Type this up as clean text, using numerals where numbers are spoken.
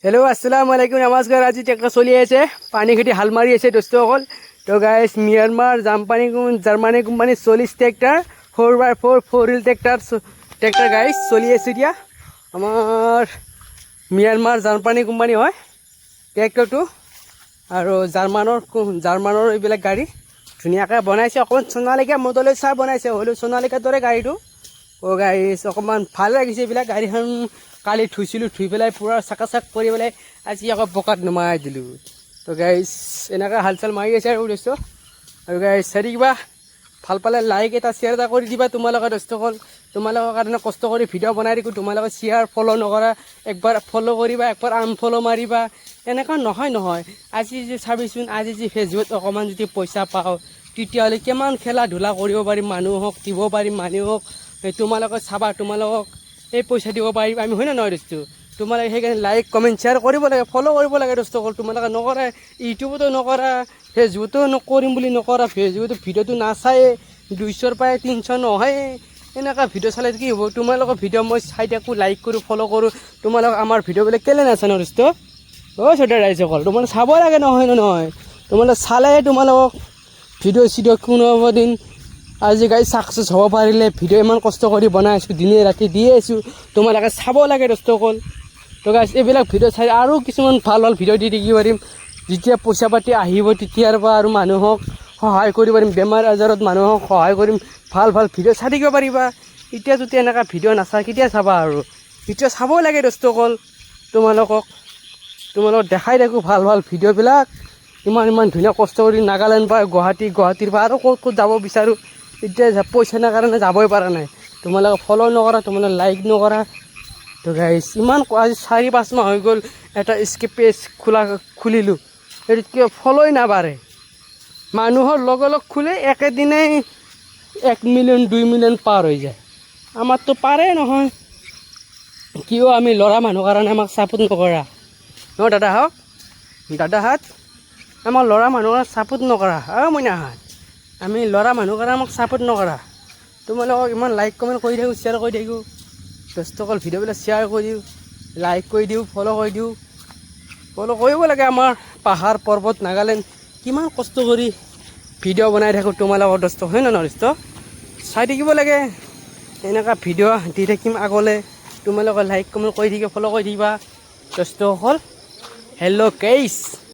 Hello अस्सलाम वालेकुम नमस्कार। आज ट्रैक्टर चलि আছে পানী খেতি হাল মাৰি আছে দোস্তসকল। তো guys Myanmar Germany company 40 tractor 4x4 4 wheel tractor guys চলি আছে এতিয়া। আমাৰ মিয়ানমাৰ জাৰ্মানী কোম্পানী হয় ট্ৰেক্টৰটো, আৰু জাৰ্মানৰ এইবিলাক গাড়ী ধুনীয়াকৈ বনাইছে। অকণমান সোণালীকা মডেলৰ চাই বনাইছে, হ'লেও সোণালীকাৰ দৰে গাড়ীটো। অ' গাইছ অকণমান ভাল লাগিছে এইবিলাক গাড়ীখন। কালি ধুইছিলোঁ, ধুই পেলাই পূৰা চাকা কৰি পেলাই আজি আকৌ বোকাত নমাই দিলোঁ। তো গাইছ এনেকৈ হাল চাল মাৰি আছে আৰু দোস্ত। আৰু গাইছ হেৰি কিবা ভাল পালে লাইক এটা শ্বেয়াৰ এটা কৰি দিবা। তোমালোকে দোস্তসকল তোমালোকৰ কাৰণে কষ্ট কৰি ভিডিঅ' বনাই দিওঁ, তোমালোকে শ্বেয়াৰ ফ'ল' নকৰা। একবাৰ ফ'ল' কৰিবা, একবাৰ আনফ'ল' মাৰিবা। এনেকুৱা নহয়। আজি যে চাবিচোন, আজি যে ফেচবুকত অকণমান যদি পইচা পাওঁ তেতিয়াহ'লে কিমান খেলা ধূলা কৰিব পাৰিম, মানুহক দিব পাৰিম, মানুহক তোমালোকে চাবা, তোমালোকক এই পইচা দিব পাৰিম আমি, হয় নে নহয় দোস্ত? তোমালোকে সেইকাৰণে লাইক কমেণ্ট শ্বেয়াৰ কৰিব লাগে, ফ'ল' কৰিব লাগে দোস্তসকল। তোমালোকে নকৰা, ইউটিউবতো নকৰা, ফেচবুকতো কৰিম বুলি নকৰা। ফেচবুকতো ভিডিঅ'টো নাচায়ে, 200ৰ পৰা 300 নহয়ে। এনেকুৱা ভিডিঅ' চালে কি হ'ব? তোমালোকৰ ভিডিঅ' মই চাই থাকোঁ, লাইক কৰোঁ, ফ'ল' কৰোঁ। তোমালোক আমাৰ ভিডিঅ'বিলাক কেলৈ নাচানো দোস্ত? অ' ছোটা ৰাইজসকল তোমালোকে চাব লাগে, নহয়। তোমালোকে চালেহে তোমালোকক ভিডিঅ' কোনোবা দিন আজি গাড়ী ছাকচেছ হ'ব পাৰিলে। ভিডিঅ' ইমান কষ্ট কৰি বনাই আছোঁ, দিনে ৰাতি দিয়ে আছোঁ, তোমালোকে চাব লাগে দোস্তসকল। তো গাইছ এইবিলাক ভিডিঅ' চাই আৰু কিছুমান ভাল ভিডিঅ' দি থাকিব পাৰিম। যেতিয়া পইচা পাতি আহিব তেতিয়াৰ পৰা আৰু মানুহক সহায় কৰিব পাৰিম, বেমাৰ আজাৰত মানুহক সহায় কৰিম। ভাল ভিডিঅ' চাই থাকিব পাৰিবা। এতিয়া যদি এনেকুৱা ভিডিঅ' নাচায় কেতিয়া চাবা? আৰু ভিডিঅ' চাব লাগে দোস্তসকল। তোমালোকক দেখাই থাকোঁ ভাল ভিডিঅ'বিলাক। ইমান ধুনীয়া কষ্ট কৰি নাগালেণ্ড পৰা গুৱাহাটীৰ পৰা আৰু ক'ত যাব বিচাৰোঁ। এতিয়া পইচা নাই কাৰণে যাবই পৰা নাই। তোমালোকে ফ'ল' নকৰা, তোমালোকে লাইক নকৰা। তো গাইছ ইমান আজি 4-5 মাহ হৈ গ'ল এটা স্কেপ পেজ খুলিলোঁ, সেইটোত কিয় ফ'ল'ই নাবাঢ়ে। মানুহৰ লগ খোলে একেদিনাই 1 মিলিয়ন 2 মিলিয়ন পাৰ হৈ যায়। আমাৰতো পাৰে নহয়। কিয় আমি ল'ৰা মানুহ কাৰণে আমাক ছাপোৰ্ট নকৰা? ন দাদাহঁত আমাৰ ল'ৰা মানুহৰ ছাপোৰ্ট নকৰা। মইনাহঁত আমি ল'ৰা মানুহ কাৰণে আমাক ছাপোৰ্ট নকৰা। তোমালোকক ইমান লাইক কমেণ্ট কৰি থাকোঁ, শ্বেয়াৰ কৰি থাকোঁ দোস্তসকল। ভিডিঅ'বিলাক শ্বেয়াৰ কৰি দিওঁ, লাইক কৰি দিওঁ, ফ'ল' কৰি দিওঁ। ফ'ল' কৰিব লাগে। আমাৰ পাহাৰ পৰ্বত নাগালেণ্ড কিমান কষ্ট কৰি ভিডিঅ' বনাই থাকোঁ তোমালোকৰ দোস্ত, হয় নহয় দোস্ত? চাই থাকিব লাগে। এনেকুৱা ভিডিঅ' দি থাকিম আগলৈ। তোমালোকে লাইক কমেণ্ট কৰি থাকিব, ফ'ল' কৰি দিবা দোস্তসকল। হেল্ল' গাইছ।